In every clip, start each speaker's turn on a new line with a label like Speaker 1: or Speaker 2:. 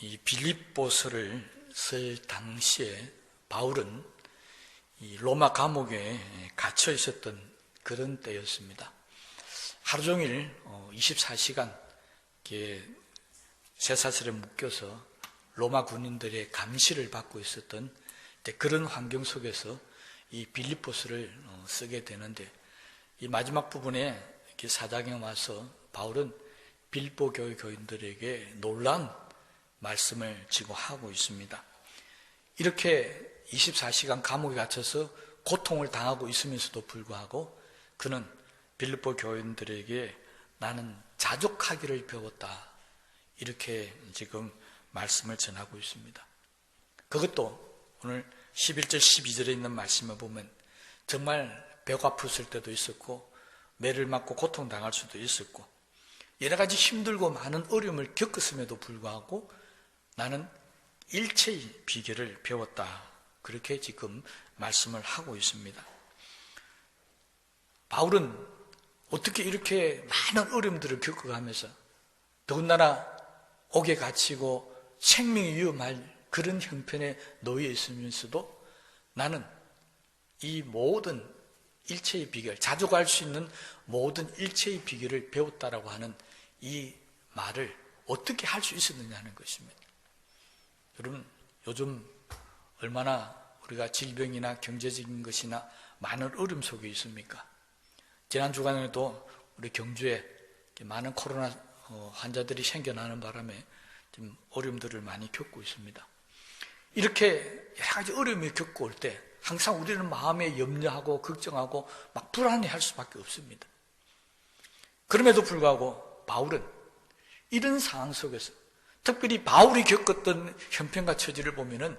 Speaker 1: 이 빌립보서를 쓸 당시에 바울은 이 로마 감옥에 갇혀 있었던 그런 때였습니다. 하루 종일 24시간 쇠사슬에 묶여서 로마 군인들의 감시를 받고 있었던 그런 환경 속에서 이 빌립보서를 쓰게 되는데, 이 마지막 부분에 이렇게 사장에 와서 바울은 빌립보 교회 교인들에게 놀라운 말씀을 지고 하고 있습니다. 이렇게 24시간 감옥에 갇혀서 고통을 당하고 있으면서도 불구하고 그는 빌립보 교인들에게 나는 자족하기를 배웠다, 이렇게 지금 말씀을 전하고 있습니다. 그것도 오늘 11절 12절에 있는 말씀을 보면 정말 배가 아팠을 때도 있었고 매를 맞고 고통당할 수도 있었고 여러 가지 힘들고 많은 어려움을 겪었음에도 불구하고 나는 일체의 비결을 배웠다, 그렇게 지금 말씀을 하고 있습니다. 바울은 어떻게 이렇게 많은 어려움들을 겪어가면서 더군다나 옥에 갇히고 생명이 위험할 그런 형편에 놓여 있으면서도 나는 이 모든 일체의 비결, 자족할 수 있는 모든 일체의 비결을 배웠다라고 하는 이 말을 어떻게 할 수 있었느냐 하는 것입니다. 여러분, 요즘 얼마나 우리가 질병이나 경제적인 것이나 많은 어려움 속에 있습니까? 지난 주간에도 우리 경주에 많은 코로나 환자들이 생겨나는 바람에 좀 어려움들을 많이 겪고 있습니다. 이렇게 여러 가지 어려움을 겪고 올 때 항상 우리는 마음에 염려하고 걱정하고 막 불안해할 수밖에 없습니다. 그럼에도 불구하고 바울은 이런 상황 속에서 특별히 바울이 겪었던 형편과 처지를 보면은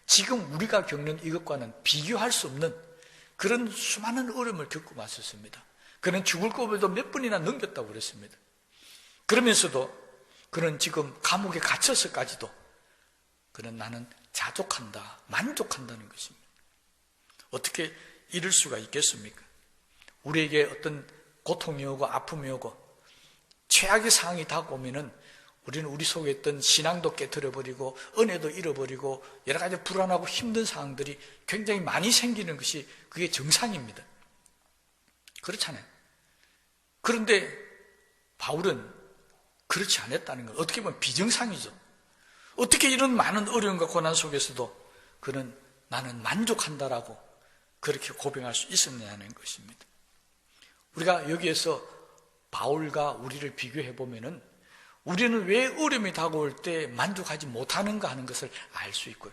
Speaker 1: 지금 우리가 겪는 이것과는 비교할 수 없는 그런 수많은 어려움을 겪고 왔었습니다. 그는 죽을 고비도 몇 번이나 넘겼다고 그랬습니다. 그러면서도 그는 지금 감옥에 갇혀서까지도 그는 나는 자족한다, 만족한다는 것입니다. 어떻게 이럴 수가 있겠습니까? 우리에게 어떤 고통이 오고 아픔이 오고 최악의 상황이 다가오면은 우리는 우리 속에 있던 신앙도 깨트려버리고 은혜도 잃어버리고 여러 가지 불안하고 힘든 상황들이 굉장히 많이 생기는 것이 그게 정상입니다. 그렇잖아요. 그런데 바울은 그렇지 않았다는 건 어떻게 보면 비정상이죠. 어떻게 이런 많은 어려움과 고난 속에서도 그는 나는 만족한다라고 그렇게 고백할 수 있었냐는 것입니다. 우리가 여기에서 바울과 우리를 비교해 보면은 우리는 왜 어려움이 다가올 때 만족하지 못하는가 하는 것을 알 수 있고요.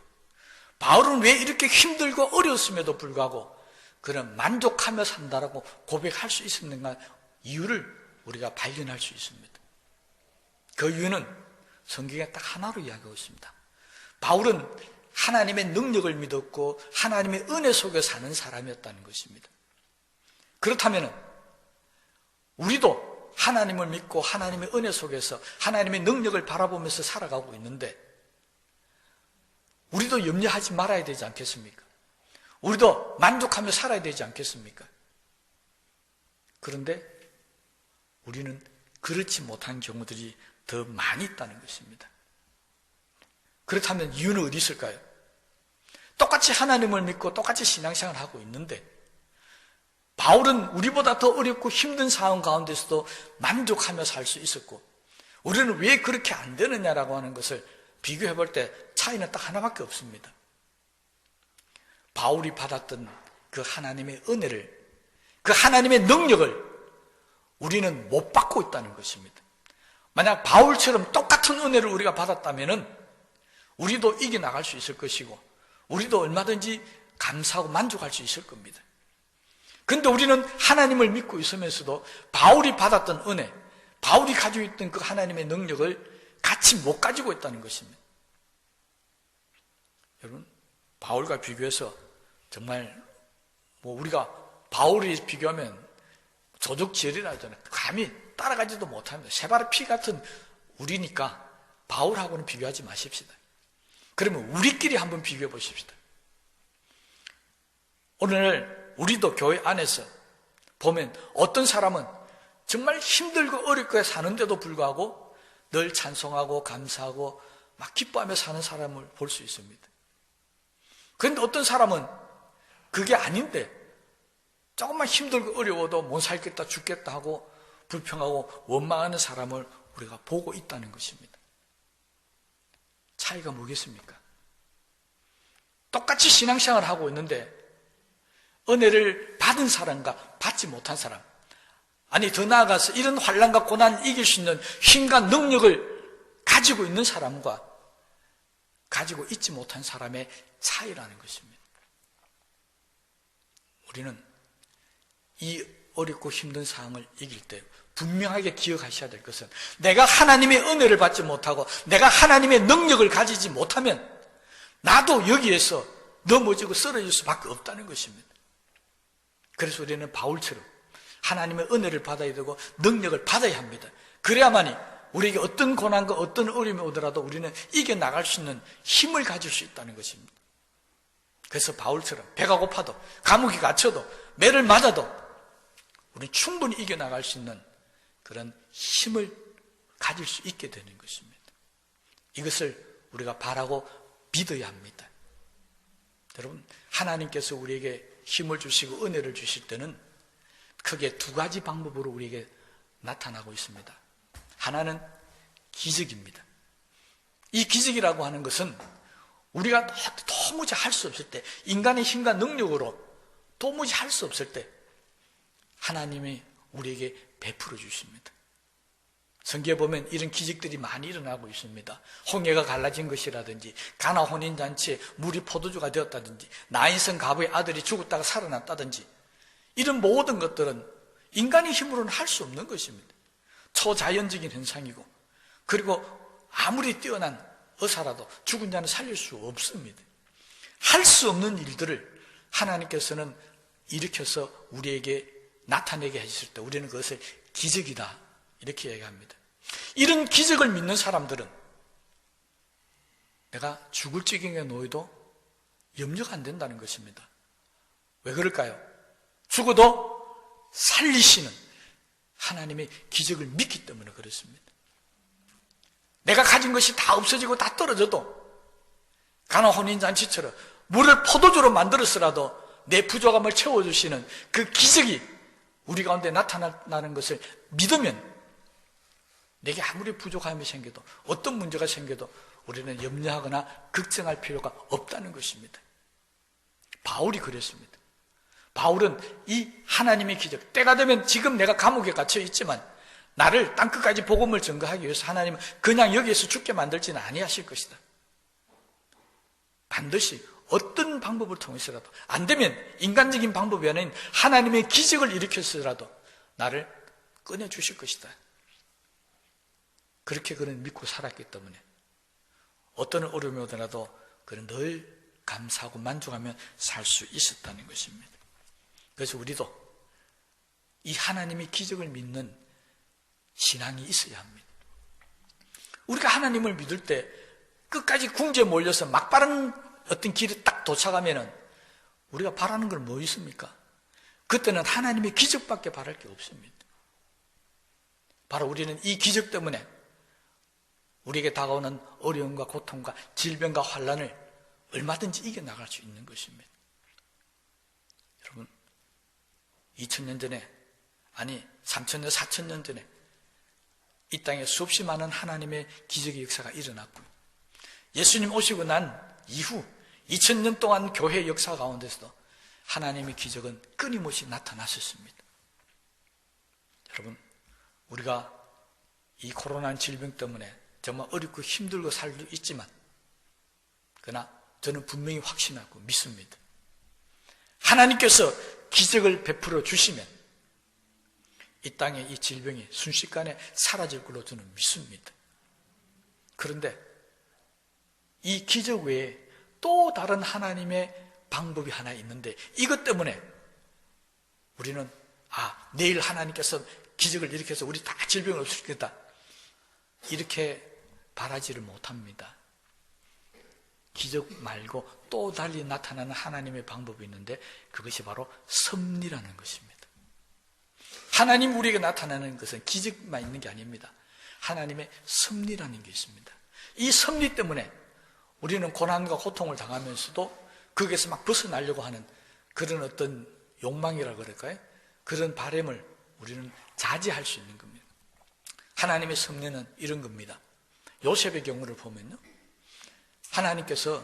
Speaker 1: 바울은 왜 이렇게 힘들고 어려웠음에도 불구하고 그는 만족하며 산다라고 고백할 수 있었는가 이유를 우리가 발견할 수 있습니다. 그 이유는 성경에 딱 하나로 이야기하고 있습니다. 바울은 하나님의 능력을 믿었고 하나님의 은혜 속에 사는 사람이었다는 것입니다. 그렇다면 우리도 하나님을 믿고 하나님의 은혜 속에서 하나님의 능력을 바라보면서 살아가고 있는데 우리도 염려하지 말아야 되지 않겠습니까? 우리도 만족하며 살아야 되지 않겠습니까? 그런데 우리는 그렇지 못한 경우들이 더 많이 있다는 것입니다. 그렇다면 이유는 어디 있을까요? 똑같이 하나님을 믿고 똑같이 신앙생활을 하고 있는데 바울은 우리보다 더 어렵고 힘든 상황 가운데서도 만족하며 살 수 있었고 우리는 왜 그렇게 안 되느냐라고 하는 것을 비교해 볼 때 차이는 딱 하나밖에 없습니다. 바울이 받았던 그 하나님의 은혜를, 그 하나님의 능력을 우리는 못 받고 있다는 것입니다. 만약 바울처럼 똑같은 은혜를 우리가 받았다면 우리도 이겨나갈 수 있을 것이고 우리도 얼마든지 감사하고 만족할 수 있을 겁니다. 그런데 우리는 하나님을 믿고 있으면서도 바울이 받았던 은혜, 바울이 가지고 있던 그 하나님의 능력을 같이 못 가지고 있다는 것입니다. 여러분, 바울과 비교해서 정말 우리가 바울이 비교하면 조족지혈이라 하잖아요. 감히 따라가지도 못합니다. 새발의 피 같은 우리니까 바울하고는 비교하지 마십시다. 그러면 우리끼리 한번 비교해 보십시다. 오늘 우리도 교회 안에서 보면 어떤 사람은 정말 힘들고 어렵게 사는데도 불구하고 늘 찬송하고 감사하고 막 기뻐하며 사는 사람을 볼 수 있습니다. 그런데 어떤 사람은 그게 아닌데 조금만 힘들고 어려워도 못 살겠다 죽겠다 하고 불평하고 원망하는 사람을 우리가 보고 있다는 것입니다. 차이가 뭐겠습니까? 똑같이 신앙생활을 하고 있는데 은혜를 받은 사람과 받지 못한 사람, 아니 더 나아가서 이런 환난과 고난을 이길 수 있는 힘과 능력을 가지고 있는 사람과 가지고 있지 못한 사람의 차이라는 것입니다. 우리는 이 어렵고 힘든 상황을 이길 때 분명하게 기억하셔야 될 것은 내가 하나님의 은혜를 받지 못하고 내가 하나님의 능력을 가지지 못하면 나도 여기에서 넘어지고 쓰러질 수밖에 없다는 것입니다. 그래서 우리는 바울처럼 하나님의 은혜를 받아야 되고 능력을 받아야 합니다. 그래야만이 우리에게 어떤 고난과 어떤 어려움이 오더라도 우리는 이겨나갈 수 있는 힘을 가질 수 있다는 것입니다. 그래서 바울처럼 배가 고파도 감옥에 갇혀도 매를 맞아도 우리는 충분히 이겨나갈 수 있는 그런 힘을 가질 수 있게 되는 것입니다. 이것을 우리가 바라고 믿어야 합니다. 여러분, 하나님께서 우리에게 힘을 주시고 은혜를 주실 때는 크게 두 가지 방법으로 우리에게 나타나고 있습니다. 하나는 기적입니다. 이 기적이라고 하는 것은 우리가 도무지 할 수 없을 때, 인간의 힘과 능력으로 도무지 할 수 없을 때 하나님이 우리에게 베풀어 주십니다. 성경에 보면 이런 기적들이 많이 일어나고 있습니다. 홍해가 갈라진 것이라든지 가나 혼인잔치에 물이 포도주가 되었다든지 나인성 가부의 아들이 죽었다가 살아났다든지 이런 모든 것들은 인간의 힘으로는 할 수 없는 것입니다. 초자연적인 현상이고 그리고 아무리 뛰어난 의사라도 죽은 자는 살릴 수 없습니다. 할 수 없는 일들을 하나님께서는 일으켜서 우리에게 나타내게 하실 때 우리는 그것을 기적이다 이렇게 얘기합니다. 이런 기적을 믿는 사람들은 내가 죽을 지경에 놓여도 염려가 안 된다는 것입니다. 왜 그럴까요? 죽어도 살리시는 하나님의 기적을 믿기 때문에 그렇습니다. 내가 가진 것이 다 없어지고 다 떨어져도 가나 혼인잔치처럼 물을 포도주로 만들었으라도 내 부족함을 채워주시는 그 기적이 우리 가운데 나타나는 것을 믿으면 내게 아무리 부족함이 생겨도 어떤 문제가 생겨도 우리는 염려하거나 걱정할 필요가 없다는 것입니다. 바울이 그랬습니다. 바울은 이 하나님의 기적, 때가 되면 지금 내가 감옥에 갇혀 있지만 나를 땅끝까지 복음을 전가하기 위해서 하나님은 그냥 여기에서 죽게 만들지는 아니하실 것이다. 반드시 어떤 방법을 통해서라도 안 되면 인간적인 방법이 아닌 하나님의 기적을 일으켜서라도 나를 꺼내주실 것이다. 그렇게 그는 믿고 살았기 때문에 어떤 어려움이 오더라도 그는 늘 감사하고 만족하며 살 수 있었다는 것입니다. 그래서 우리도 이 하나님의 기적을 믿는 신앙이 있어야 합니다. 우리가 하나님을 믿을 때 끝까지 궁지에 몰려서 막바른 어떤 길에 딱 도착하면은 우리가 바라는 건 뭐 있습니까? 그때는 하나님의 기적밖에 바랄 게 없습니다. 바로 우리는 이 기적 때문에 우리에게 다가오는 어려움과 고통과 질병과 환난을 얼마든지 이겨나갈 수 있는 것입니다. 여러분, 2000년 전에, 아니 3000년, 4000년 전에 이 땅에 수없이 많은 하나님의 기적의 역사가 일어났고요. 예수님 오시고 난 이후 2000년 동안 교회 역사 가운데서도 하나님의 기적은 끊임없이 나타났었습니다. 여러분, 우리가 이 코로나 질병 때문에 정말 어렵고 힘들고 살고 있지만 그러나 저는 분명히 확신하고 믿습니다. 하나님께서 기적을 베풀어 주시면 이 땅의 이 질병이 순식간에 사라질 걸로 저는 믿습니다. 그런데 이 기적 외에 또 다른 하나님의 방법이 하나 있는데 이것 때문에 우리는 내일 하나님께서 기적을 일으켜서 우리 다 질병을 없애겠다 이렇게 바라지를 못합니다. 기적 말고 또 달리 나타나는 하나님의 방법이 있는데 그것이 바로 섭리라는 것입니다. 하나님 우리에게 나타나는 것은 기적만 있는 게 아닙니다. 하나님의 섭리라는 게 있습니다. 이 섭리 때문에 우리는 고난과 고통을 당하면서도 거기에서 막 벗어나려고 하는 그런 어떤 욕망이라 그럴까요? 그런 바람을 우리는 자제할 수 있는 겁니다. 하나님의 섭리는 이런 겁니다. 요셉의 경우를 보면요, 하나님께서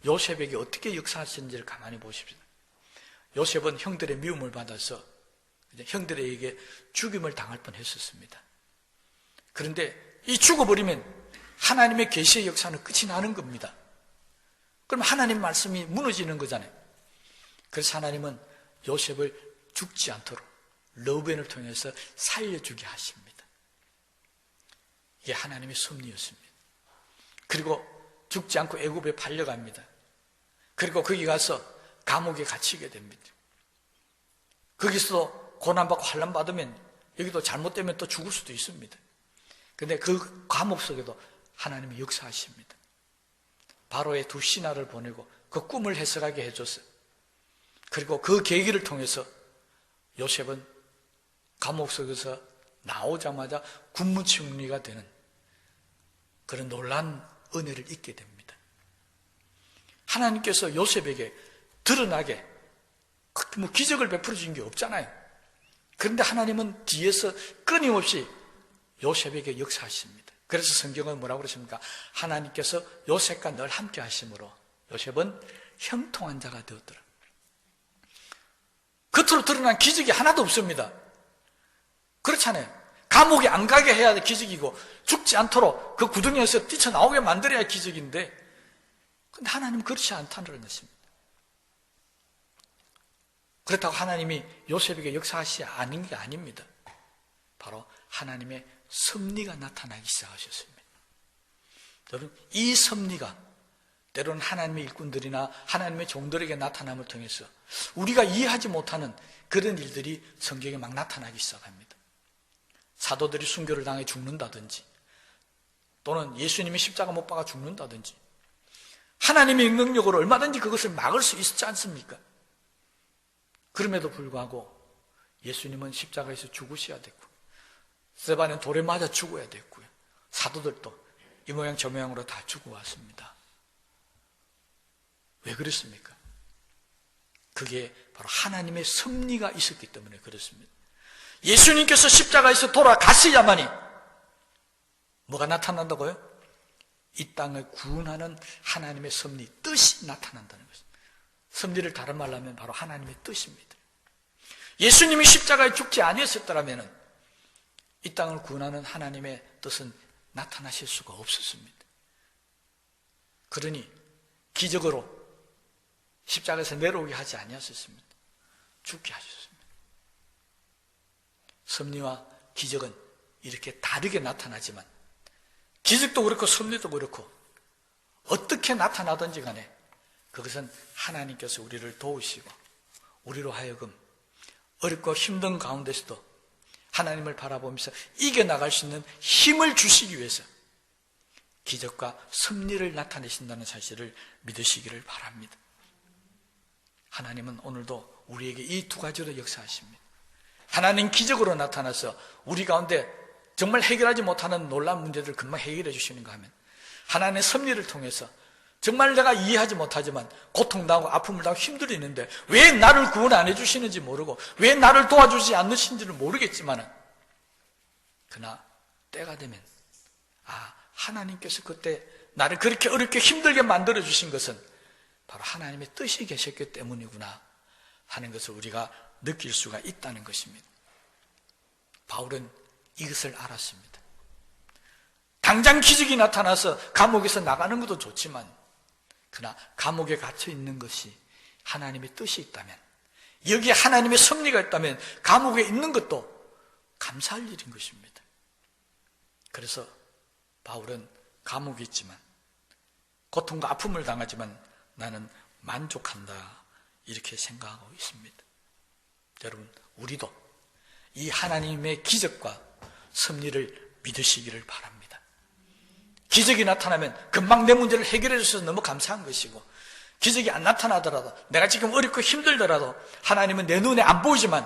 Speaker 1: 요셉에게 어떻게 역사하셨는지를 가만히 보십시오. 요셉은 형들의 미움을 받아서 형들에게 죽임을 당할 뻔했었습니다. 그런데 이 죽어버리면 하나님의 계시의 역사는 끝이 나는 겁니다. 그럼 하나님 말씀이 무너지는 거잖아요. 그래서 하나님은 요셉을 죽지 않도록 르우벤을 통해서 살려주게 하십니다. 이게 하나님의 섭리였습니다. 그리고 죽지 않고 애굽에 팔려갑니다. 그리고 거기 가서 감옥에 갇히게 됩니다. 거기서 고난받고 환난받으면 여기도 잘못되면 또 죽을 수도 있습니다. 그런데 그 감옥 속에도 하나님이 역사하십니다. 바로의 두 신하를 보내고 그 꿈을 해석하게 해줬어요. 그리고 그 계기를 통해서 요셉은 감옥 속에서 나오자마자 군무총리가 되는 그런 놀라운 은혜를 잊게 됩니다. 하나님께서 요셉에게 드러나게 기적을 베풀어 주신 게 없잖아요. 그런데 하나님은 뒤에서 끊임없이 요셉에게 역사하십니다. 그래서 성경은 뭐라고 그러십니까? 하나님께서 요셉과 늘 함께 하심으로 요셉은 형통한 자가 되었더라. 겉으로 드러난 기적이 하나도 없습니다. 그렇잖아요. 감옥에 안 가게 해야 기적이고 죽지 않도록 그 구덩이에서 뛰쳐나오게 만들어야 기적인데, 근데 하나님은 그렇지 않다는 것입니다. 그렇다고 하나님이 요셉에게 역사하시지 않은 게 아닙니다. 바로 하나님의 섭리가 나타나기 시작하셨습니다. 여러분, 이 섭리가 때로는 하나님의 일꾼들이나 하나님의 종들에게 나타남을 통해서 우리가 이해하지 못하는 그런 일들이 성경에 막 나타나기 시작합니다. 사도들이 순교를 당해 죽는다든지, 또는 예수님이 십자가 못 박아 죽는다든지, 하나님의 능력으로 얼마든지 그것을 막을 수 있지 않습니까? 그럼에도 불구하고 예수님은 십자가에서 죽으셔야 됐고, 스데반은 돌에 맞아 죽어야 됐고요, 사도들도 이 모양 저 모양으로 다 죽어왔습니다. 왜 그렇습니까? 그게 바로 하나님의 섭리가 있었기 때문에 그렇습니다. 예수님께서 십자가에서 돌아가셔야만이 뭐가 나타난다고요? 이 땅을 구원하는 하나님의 섭리, 뜻이 나타난다는 것입니다. 섭리를 다른 말로 하면 바로 하나님의 뜻입니다. 예수님이 십자가에 죽지 아니었었더라면 이 땅을 구원하는 하나님의 뜻은 나타나실 수가 없었습니다. 그러니 기적으로 십자가에서 내려오게 하지 아니하셨습니다. 죽게 하셨습니다. 섭리와 기적은 이렇게 다르게 나타나지만, 기적도 그렇고 섭리도 그렇고 어떻게 나타나든지 간에 그것은 하나님께서 우리를 도우시고 우리로 하여금 어렵고 힘든 가운데서도 하나님을 바라보면서 이겨나갈 수 있는 힘을 주시기 위해서 기적과 섭리를 나타내신다는 사실을 믿으시기를 바랍니다. 하나님은 오늘도 우리에게 이 두 가지로 역사하십니다. 하나님 기적으로 나타나서 우리 가운데 정말 해결하지 못하는 놀라운 문제들을 금방 해결해 주시는가 하면, 하나님의 섭리를 통해서 정말 내가 이해하지 못하지만 고통당하고 아픔을 당하고 힘들이는데 왜 나를 구원 안 해주시는지 모르고 왜 나를 도와주지 않으신지를 모르겠지만, 그러나 때가 되면 하나님께서 그때 나를 그렇게 어렵게 힘들게 만들어 주신 것은 바로 하나님의 뜻이 계셨기 때문이구나 하는 것을 우리가 느낄 수가 있다는 것입니다. 바울은 이것을 알았습니다. 당장 기적이 나타나서 감옥에서 나가는 것도 좋지만, 그러나 감옥에 갇혀 있는 것이 하나님의 뜻이 있다면, 여기에 하나님의 섭리가 있다면 감옥에 있는 것도 감사할 일인 것입니다. 그래서 바울은 감옥에 있지만, 고통과 아픔을 당하지만 나는 만족한다, 이렇게 생각하고 있습니다. 여러분, 우리도 이 하나님의 기적과 섭리를 믿으시기를 바랍니다. 기적이 나타나면 금방 내 문제를 해결해 주셔서 너무 감사한 것이고, 기적이 안 나타나더라도, 내가 지금 어렵고 힘들더라도 하나님은 내 눈에 안 보이지만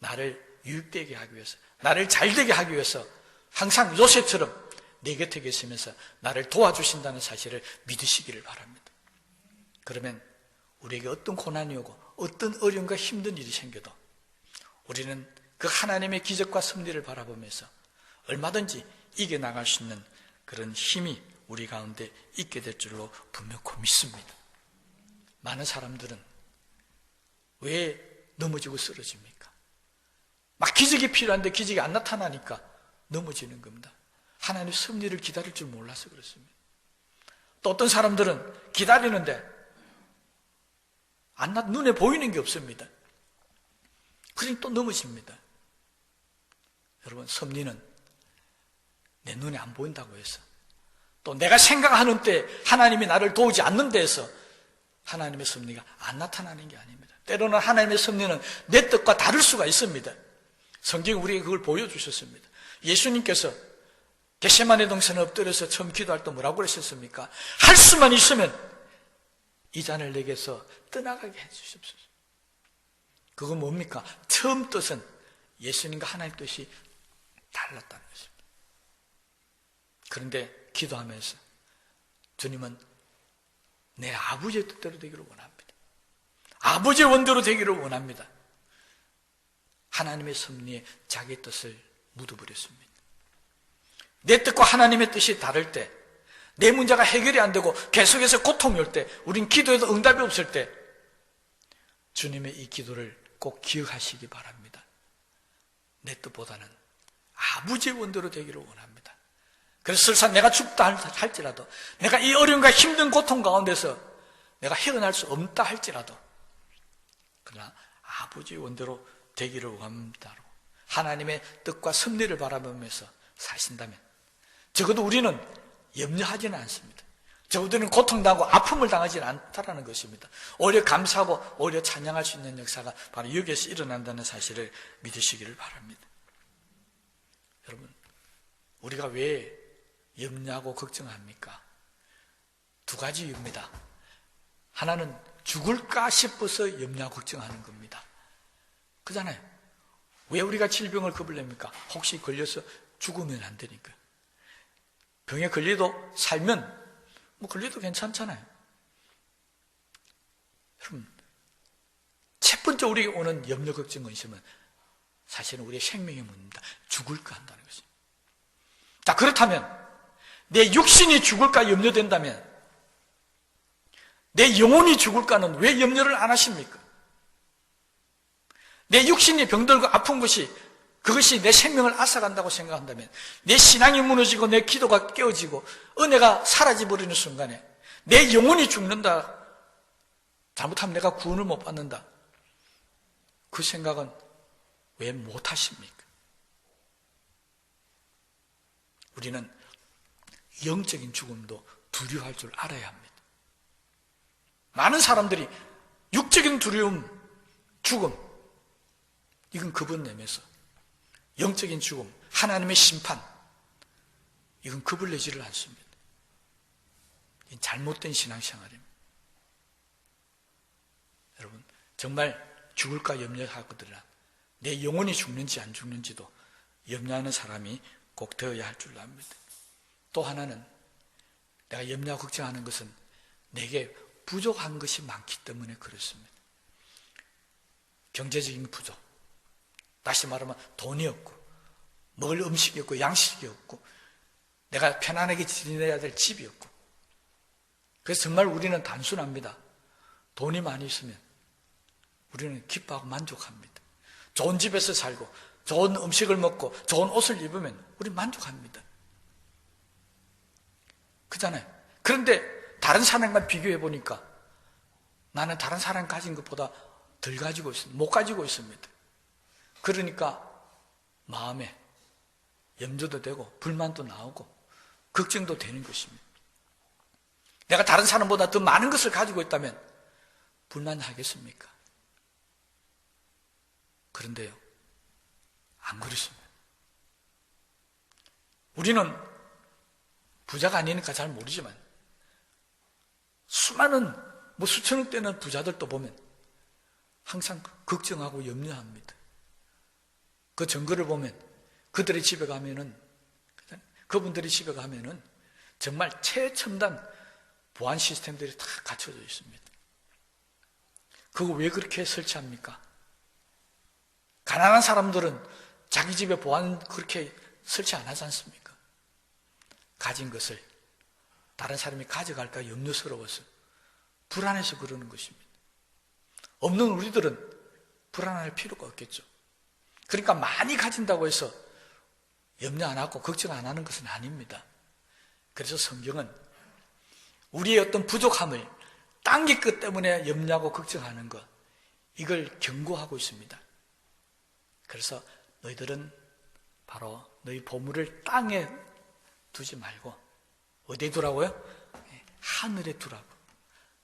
Speaker 1: 나를 유익되게 하기 위해서, 나를 잘되게 하기 위해서 항상 요셉처럼 내 곁에 계시면서 나를 도와주신다는 사실을 믿으시기를 바랍니다. 그러면 우리에게 어떤 고난이 오고 어떤 어려움과 힘든 일이 생겨도 우리는 그 하나님의 기적과 섭리를 바라보면서 얼마든지 이겨나갈 수 있는 그런 힘이 우리 가운데 있게 될 줄로 분명히 믿습니다. 많은 사람들은 왜 넘어지고 쓰러집니까? 막 기적이 필요한데 기적이 안 나타나니까 넘어지는 겁니다. 하나님의 섭리를 기다릴 줄 몰라서 그렇습니다. 또 어떤 사람들은 기다리는데 눈에 보이는 게 없습니다. 그러니 또 넘어집니다. 여러분, 섭리는 내 눈에 안 보인다고 해서, 또 내가 생각하는 때 하나님이 나를 도우지 않는 데에서 하나님의 섭리가 안 나타나는 게 아닙니다. 때로는 하나님의 섭리는 내 뜻과 다를 수가 있습니다. 성경이 우리에게 그걸 보여주셨습니다. 예수님께서 겟세마네 동산에 엎드려서 처음 기도할 때 뭐라고 그러셨습니까? 할 수만 있으면 이 잔을 내게서 떠나가게 해주십시오. 그건 뭡니까? 처음 뜻은 예수님과 하나님 뜻이 달랐다는 것입니다. 그런데 기도하면서 주님은 내 아버지의 뜻대로 되기를 원합니다. 아버지의 원대로 되기를 원합니다. 하나님의 섭리에 자기의 뜻을 묻어버렸습니다. 내 뜻과 하나님의 뜻이 다를 때, 내 문제가 해결이 안 되고 계속해서 고통이 올 때, 우린 기도해도 응답이 없을 때 주님의 이 기도를 꼭 기억하시기 바랍니다. 내 뜻보다는 아버지의 원대로 되기를 원합니다. 그래서 설사 내가 죽다 할지라도, 내가 이 어려움과 힘든 고통 가운데서 내가 헤어날 수 없다 할지라도, 그러나 아버지의 원대로 되기를 원합니다. 하나님의 뜻과 섭리를 바라보면서 사신다면 적어도 우리는 염려하지는 않습니다. 적어도 고통당하고 아픔을 당하지는 않다라는 것입니다. 오히려 감사하고 오히려 찬양할 수 있는 역사가 바로 여기에서 일어난다는 사실을 믿으시기를 바랍니다. 여러분, 우리가 왜 염려하고 걱정합니까? 두 가지 이유입니다. 하나는 죽을까 싶어서 염려하고 걱정하는 겁니다. 그잖아요. 왜 우리가 질병을 겁을 냅니까? 혹시 걸려서 죽으면 안 되니까. 병에 걸려도 살면 걸려도 괜찮잖아요. 여러분, 첫 번째 우리에게 오는 염려, 걱정, 근심은 사실은 우리의 생명의 문제입니다. 죽을까 한다는 것입니다. 자, 그렇다면 내 육신이 죽을까 염려된다면 내 영혼이 죽을까는 왜 염려를 안 하십니까? 내 육신이 병들고 아픈 것이, 그것이 내 생명을 앗아간다고 생각한다면, 내 신앙이 무너지고 내 기도가 깨어지고 은혜가 사라져버리는 순간에 내 영혼이 죽는다, 잘못하면 내가 구원을 못 받는다, 그 생각은 왜 못하십니까? 우리는 영적인 죽음도 두려워할 줄 알아야 합니다. 많은 사람들이 육적인 두려움, 죽음, 이건 겁을 내면서 영적인 죽음, 하나님의 심판, 이건 겁을 내지를 않습니다. 이건 잘못된 신앙생활입니다. 여러분, 정말 죽을까 염려하거든요. 내 영혼이 죽는지 안 죽는지도 염려하는 사람이 꼭 되어야 할 줄 압니다. 또 하나는 내가 염려하고 걱정하는 것은 내게 부족한 것이 많기 때문에 그렇습니다. 경제적인 부족, 다시 말하면 돈이 없고 먹을 음식이 없고 양식이 없고 내가 편안하게 지내야 될 집이 없고, 그래서 정말 우리는 단순합니다. 돈이 많이 있으면 우리는 기뻐하고 만족합니다. 좋은 집에서 살고 좋은 음식을 먹고 좋은 옷을 입으면 우리 만족합니다. 그잖아요. 그런데 다른 사람과 비교해 보니까 나는 다른 사람 가진 것보다 덜 가지고 있습니다. 못 가지고 있습니다. 그러니까 마음에 염려도 되고 불만도 나오고 걱정도 되는 것입니다. 내가 다른 사람보다 더 많은 것을 가지고 있다면 불만하겠습니까? 그런데요, 안 그렇습니다. 우리는 부자가 아니니까 잘 모르지만 수많은 수천억 되는 부자들도 보면 항상 걱정하고 염려합니다. 그 증거를 보면 그들의 집에 가면은 그분들이 집에 가면은 정말 최첨단 보안 시스템들이 다 갖춰져 있습니다. 그거 왜 그렇게 설치합니까? 가난한 사람들은 자기 집에 보안 그렇게 설치 안 하지 않습니까? 가진 것을 다른 사람이 가져갈까 염려스러워서, 불안해서 그러는 것입니다. 없는 우리들은 불안할 필요가 없겠죠. 그러니까 많이 가진다고 해서 염려 안 하고 걱정 안 하는 것은 아닙니다. 그래서 성경은 우리의 어떤 부족함을, 땅의 것 때문에 염려하고 걱정하는 것, 이걸 경고하고 있습니다. 그래서 너희들은 바로 너희 보물을 땅에 두지 말고 어디에 두라고요? 하늘에 두라고.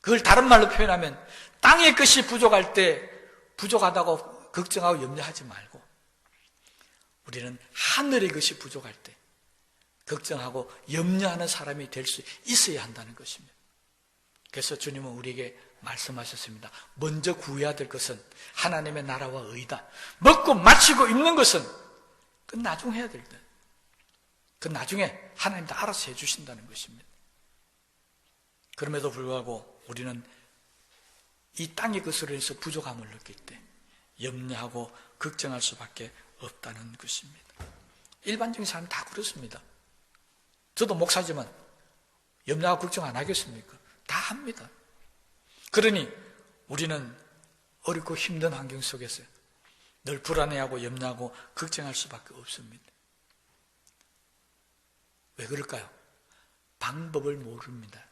Speaker 1: 그걸 다른 말로 표현하면 땅의 것이 부족할 때 부족하다고 걱정하고 염려하지 말고, 우리는 하늘의 것이 부족할 때 걱정하고 염려하는 사람이 될 수 있어야 한다는 것입니다. 그래서 주님은 우리에게 말씀하셨습니다. 먼저 구해야 될 것은 하나님의 나라와 의다. 먹고 마시고 입는 것은 그건 나중에 해야 될 때, 그건 나중에 하나님 다 알아서 해주신다는 것입니다. 그럼에도 불구하고 우리는 이 땅의 것으로 해서 부족함을 느낄 때 염려하고 걱정할 수밖에 없다는 것입니다. 일반적인 사람은 다 그렇습니다. 저도 목사지만 염려하고 걱정 안 하겠습니까? 다 합니다. 그러니 우리는 어렵고 힘든 환경 속에서 늘 불안해하고 염려하고 걱정할 수밖에 없습니다. 왜 그럴까요? 방법을 모릅니다.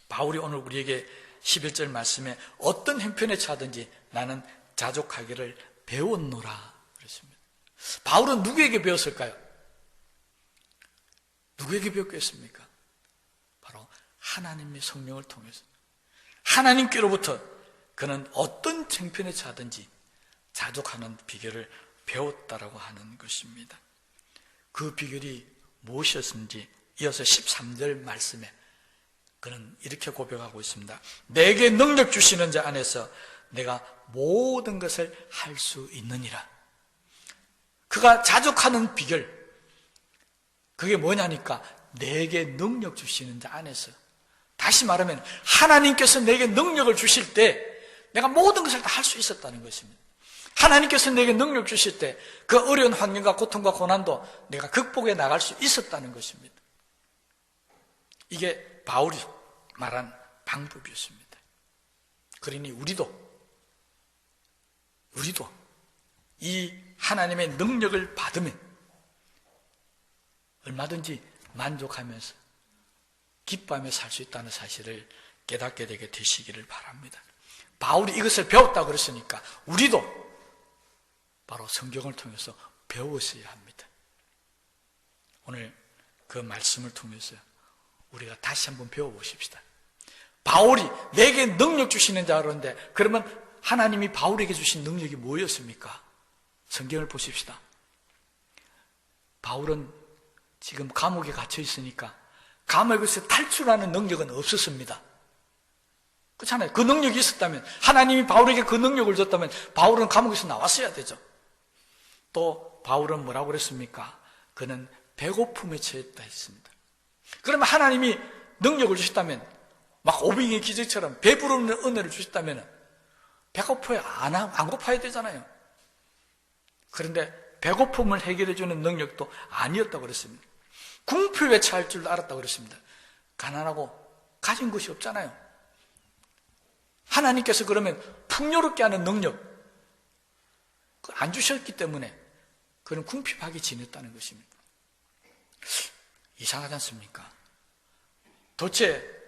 Speaker 1: 바울이 오늘 우리에게 11절 말씀에 어떤 형편에 처하든지 나는 자족하기를 배웠노라 그랬습니다. 바울은 누구에게 배웠을까요? 누구에게 배웠겠습니까? 바로 하나님의 성령을 통해서 하나님께로부터 그는 어떤 형편에 처하든지 자족하는 비결을 배웠다라고 하는 것입니다. 그 비결이 무엇이었는지 이어서 13절 말씀에 그는 이렇게 고백하고 있습니다. 내게 능력 주시는 자 안에서 내가 모든 것을 할 수 있느니라. 그가 자족하는 비결, 그게 뭐냐니까 내게 능력 주시는 자 안에서, 다시 말하면 하나님께서 내게 능력을 주실 때 내가 모든 것을 다 할 수 있었다는 것입니다. 하나님께서 내게 능력 주실 때 그 어려운 환경과 고통과 고난도 내가 극복해 나갈 수 있었다는 것입니다. 이게 바울이 말한 방법이었습니다. 그러니 우리도 이 하나님의 능력을 받으면 얼마든지 만족하면서 기뻐하며 살 수 있다는 사실을 깨닫게 되게 되시기를 바랍니다. 바울이 이것을 배웠다고 그랬으니까 우리도 바로 성경을 통해서 배웠어야 합니다. 오늘 그 말씀을 통해서 우리가 다시 한번 배워보십시다. 바울이 내게 능력 주시는 자 그러는데, 그러면 하나님이 바울에게 주신 능력이 뭐였습니까? 성경을 보십시다. 바울은 지금 감옥에 갇혀 있으니까 감옥에서 탈출하는 능력은 없었습니다. 그렇잖아요. 그 능력이 있었다면, 하나님이 바울에게 그 능력을 줬다면 바울은 감옥에서 나왔어야 되죠. 또 바울은 뭐라고 그랬습니까? 그는 배고픔에 처했다 했습니다. 그러면 하나님이 능력을 주셨다면, 막 오병이의 기적처럼 배부르는 은혜를 주셨다면 배고파야 안 고파야 되잖아요. 그런데 배고픔을 해결해 주는 능력도 아니었다고 그랬습니다. 궁핍에 처할 줄 알았다고 그랬습니다. 가난하고 가진 것이 없잖아요. 하나님께서 그러면 풍요롭게 하는 능력 안 주셨기 때문에 그는 궁핍하게 지냈다는 것입니다. 이상하지 않습니까? 도대체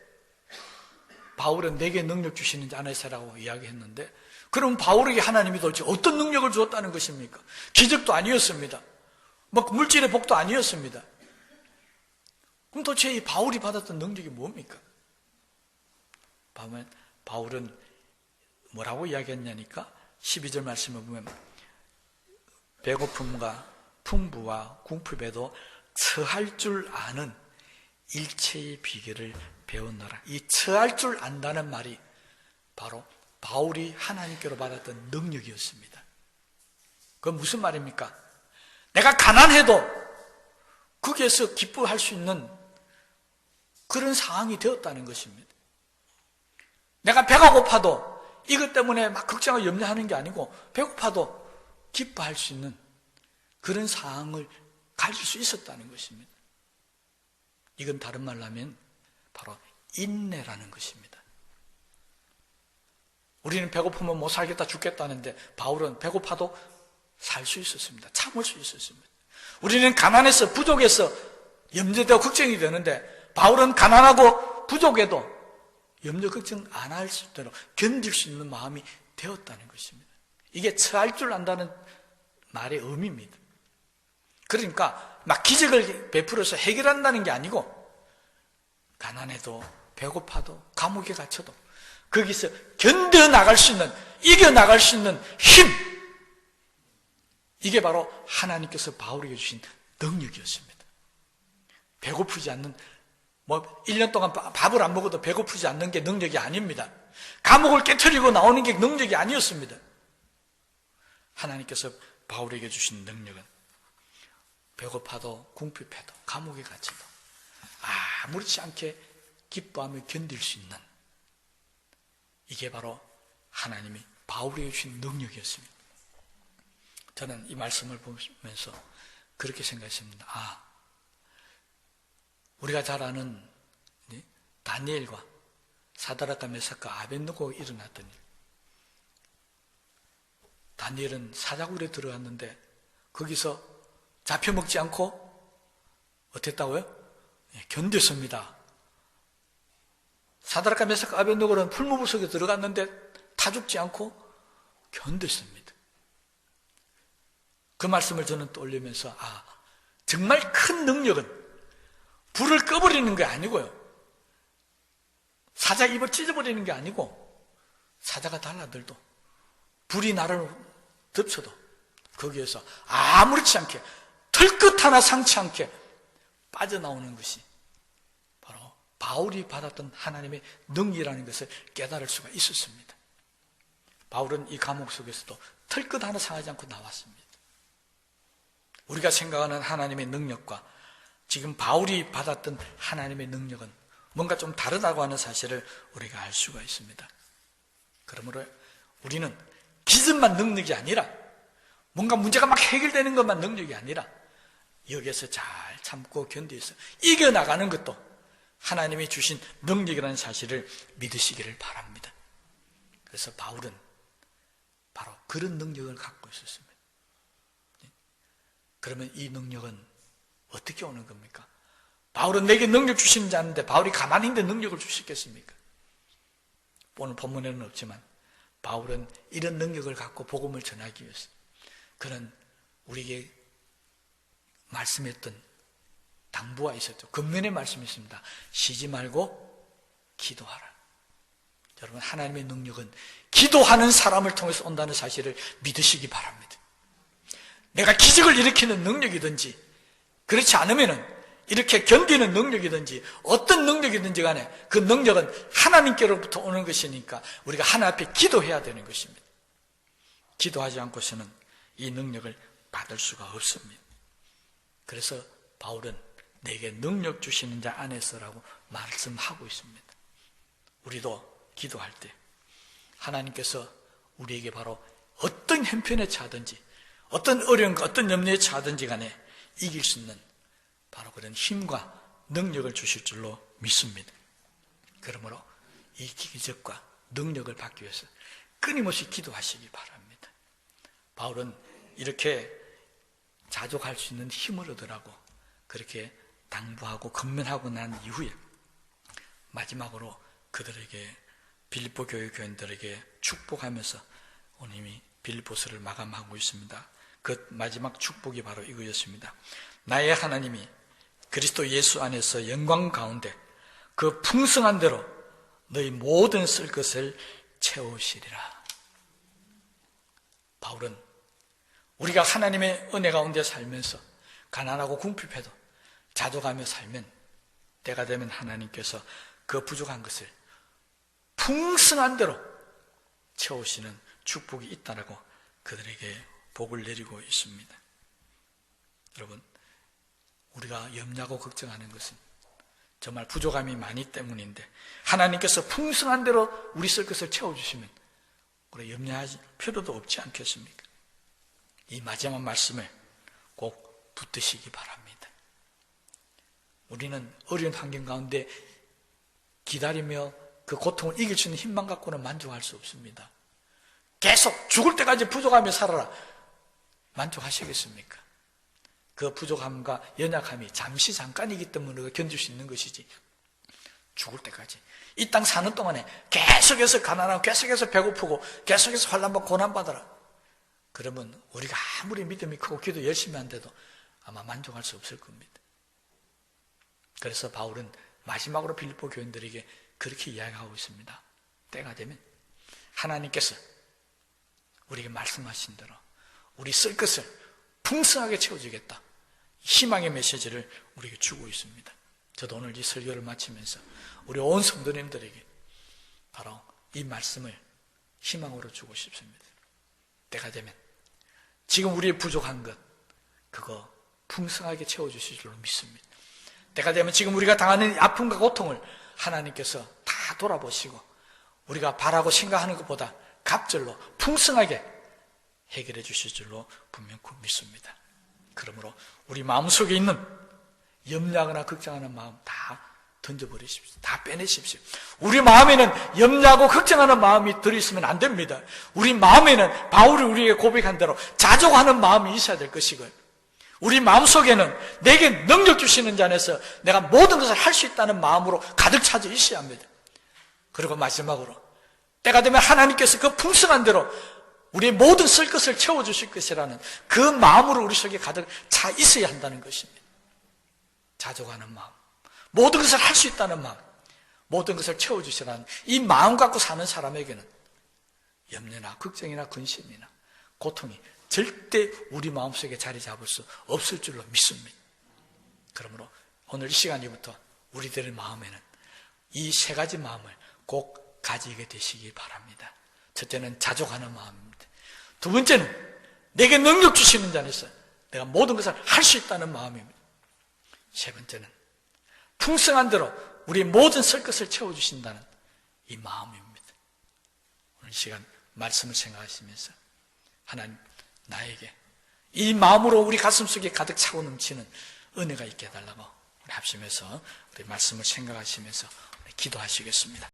Speaker 1: 바울은 내게 능력 주시는 자 안에서라고 이야기했는데, 그럼 바울에게 하나님이 도대체 어떤 능력을 주었다는 것입니까? 기적도 아니었습니다. 뭐 물질의 복도 아니었습니다. 그럼 도대체 이 바울이 받았던 능력이 뭡니까? 바울은 뭐라고 이야기했냐니까 12절 말씀을 보면 배고픔과 풍부와 궁핍에도 처할 줄 아는 일체의 비결을 배웠노라. 이 처할 줄 안다는 말이 바로 바울이 하나님께로 받았던 능력이었습니다. 그건 무슨 말입니까? 내가 가난해도 거기에서 기뻐할 수 있는 그런 상황이 되었다는 것입니다. 내가 배가 고파도 이것 때문에 막 걱정하고 염려하는 게 아니고 배고파도 기뻐할 수 있는 그런 상황을 가질 수 있었다는 것입니다. 이건 다른 말로 하면 바로 인내라는 것입니다. 우리는 배고프면 못 살겠다 죽겠다는데 바울은 배고파도 살 수 있었습니다. 참을 수 있었습니다. 우리는 가난해서 부족해서 염려되고 걱정이 되는데 바울은 가난하고 부족해도 염려 걱정 안 할 수 있도록 견딜 수 있는 마음이 되었다는 것입니다. 이게 처할 줄 안다는 말의 의미입니다. 그러니까 막 기적을 베풀어서 해결한다는 게 아니고 가난해도 배고파도 감옥에 갇혀도 거기서 견뎌나갈 수 있는, 이겨나갈 수 있는 힘, 이게 바로 하나님께서 바울에게 주신 능력이었습니다. 배고프지 않는, 1년 동안 밥을 안 먹어도 배고프지 않는 게 능력이 아닙니다. 감옥을 깨트리고 나오는 게 능력이 아니었습니다. 하나님께서 바울에게 주신 능력은 배고파도 궁핍해도 감옥에 갇혀도 아무렇지 않게 기뻐하며 견딜 수 있는, 이게 바로 하나님이 바울에게 주신 능력이었습니다. 저는 이 말씀을 보면서 그렇게 생각했습니다. 우리가 잘 아는 다니엘과 사드락과 메삭과 아벳느고가 일어났던 일. 다니엘은 사자굴에 들어갔는데 거기서 잡혀먹지 않고 어땠다고요? 견뎠습니다. 사드락과 메삭과 아벳느고는 풀무불 속에 들어갔는데 타 죽지 않고 견뎠습니다. 그 말씀을 저는 떠올리면서 정말 큰 능력은 불을 꺼버리는 게 아니고요, 사자 입을 찢어버리는 게 아니고, 사자가 달라들도 불이 나를 덮쳐도 거기에서 아무렇지 않게 털끝 하나 상치 않게 빠져나오는 것이 바로 바울이 받았던 하나님의 능력이라는 것을 깨달을 수가 있었습니다. 바울은 이 감옥 속에서도 털끝 하나 상하지 않고 나왔습니다. 우리가 생각하는 하나님의 능력과 지금 바울이 받았던 하나님의 능력은 뭔가 좀 다르다고 하는 사실을 우리가 알 수가 있습니다. 그러므로 우리는 기습만 능력이 아니라, 뭔가 문제가 막 해결되는 것만 능력이 아니라, 여기에서 잘 참고 견디어서 이겨나가는 것도 하나님이 주신 능력이라는 사실을 믿으시기를 바랍니다. 그래서 바울은 바로 그런 능력을 갖고 있었습니다. 그러면 이 능력은 어떻게 오는 겁니까? 바울은 내게 능력 주시는 지 않는데 바울이 가만히 있는데 능력을 주시겠습니까? 오늘 본문에는 없지만 바울은 이런 능력을 갖고 복음을 전하기 위해서 그는 우리에게 말씀했던 당부가 있었죠. 겉면의 말씀이 있습니다. 쉬지 말고 기도하라. 여러분, 하나님의 능력은 기도하는 사람을 통해서 온다는 사실을 믿으시기 바랍니다. 내가 기적을 일으키는 능력이든지 그렇지 않으면은 이렇게 견디는 능력이든지 어떤 능력이든지 간에 그 능력은 하나님께로부터 오는 것이니까 우리가 하나님 앞에 기도해야 되는 것입니다. 기도하지 않고서는 이 능력을 받을 수가 없습니다. 그래서 바울은 내게 능력 주시는 자 안에서라고 말씀하고 있습니다. 우리도 기도할 때 하나님께서 우리에게 바로 어떤 형편에 처하든지 어떤 어려움과 어떤 염려에 처하든지 간에 이길 수 있는 바로 그런 힘과 능력을 주실 줄로 믿습니다. 그러므로 이 기적과 능력을 받기 위해서 끊임없이 기도하시기 바랍니다. 바울은 이렇게 자족할 수 있는 힘을 얻으라고 그렇게 당부하고 권면하고 난 이후에 마지막으로 그들에게 빌립보 교회 교인들에게 축복하면서 오님이 빌립보서를 마감하고 있습니다. 그 마지막 축복이 바로 이거였습니다. 나의 하나님이 그리스도 예수 안에서 영광 가운데 그 풍성한 대로 너희 모든 쓸 것을 채우시리라. 바울은 우리가 하나님의 은혜 가운데 살면서 가난하고 궁핍해도 자족하며 살면 때가 되면 하나님께서 그 부족한 것을 풍성한 대로 채우시는 축복이 있다라고 그들에게 복을 내리고 있습니다. 여러분, 우리가 염려하고 걱정하는 것은 정말 부족함이 많이 때문인데 하나님께서 풍성한 대로 우리 쓸 것을 채워주시면 우리 염려할 필요도 없지 않겠습니까? 이 마지막 말씀을 꼭 붙드시기 바랍니다. 우리는 어려운 환경 가운데 기다리며 그 고통을 이길 수 있는 힘만 갖고는 만족할 수 없습니다. 계속 죽을 때까지 부족하며 살아라. 만족하시겠습니까? 그 부족함과 연약함이 잠깐이기 때문에 우리가 견딜 수 있는 것이지 죽을 때까지 이 땅 사는 동안에 계속해서 가난하고 계속해서 배고프고 계속해서 환난받고 고난받아라. 그러면 우리가 아무리 믿음이 크고 기도 열심히 한데도 아마 만족할 수 없을 겁니다. 그래서 바울은 마지막으로 빌립보 교인들에게 그렇게 이야기하고 있습니다. 때가 되면 하나님께서 우리에게 말씀하신 대로 우리 쓸 것을 풍성하게 채워주겠다. 희망의 메시지를 우리에게 주고 있습니다. 저도 오늘 이 설교를 마치면서 우리 온 성도님들에게 바로 이 말씀을 희망으로 주고 싶습니다. 때가 되면 지금 우리의 부족한 것 그거 풍성하게 채워주실 줄로 믿습니다. 때가 되면 지금 우리가 당하는 아픔과 고통을 하나님께서 다 돌아보시고 우리가 바라고 생각하는 것보다 갑절로 풍성하게 해결해 주실 줄로 분명히 믿습니다. 그러므로 우리 마음속에 있는 염려하거나 걱정하는 마음 다 던져버리십시오. 다 빼내십시오. 우리 마음에는 염려하고 걱정하는 마음이 들어있으면 안 됩니다. 우리 마음에는 바울이 우리에게 고백한 대로 자족하는 마음이 있어야 될 것이고요. 우리 마음속에는 내게 능력 주시는 자 안에서 내가 모든 것을 할 수 있다는 마음으로 가득 차져 있어야 합니다. 그리고 마지막으로 때가 되면 하나님께서 그 풍성한 대로 우리의 모든 쓸 것을 채워주실 것이라는 그 마음으로 우리 속에 가득 차 있어야 한다는 것입니다. 자족하는 마음, 모든 것을 할 수 있다는 마음, 모든 것을 채워주시라는 이 마음 갖고 사는 사람에게는 염려나 걱정이나 근심이나 고통이 절대 우리 마음속에 자리 잡을 수 없을 줄로 믿습니다. 그러므로 오늘 이 시간부터 우리들의 마음에는 이 세 가지 마음을 꼭 가지게 되시기 바랍니다. 첫째는 자족하는 마음입니다. 두 번째는 내게 능력 주시는 자 안에서 내가 모든 것을 할 수 있다는 마음입니다. 세 번째는 풍성한 대로 우리의 모든 쓸 것을 채워주신다는 이 마음입니다. 오늘 이 시간 말씀을 생각하시면서 하나님 나에게 이 마음으로 우리 가슴속에 가득 차고 넘치는 은혜가 있게 해달라고 우리 합심해서 우리 말씀을 생각하시면서 우리 기도하시겠습니다.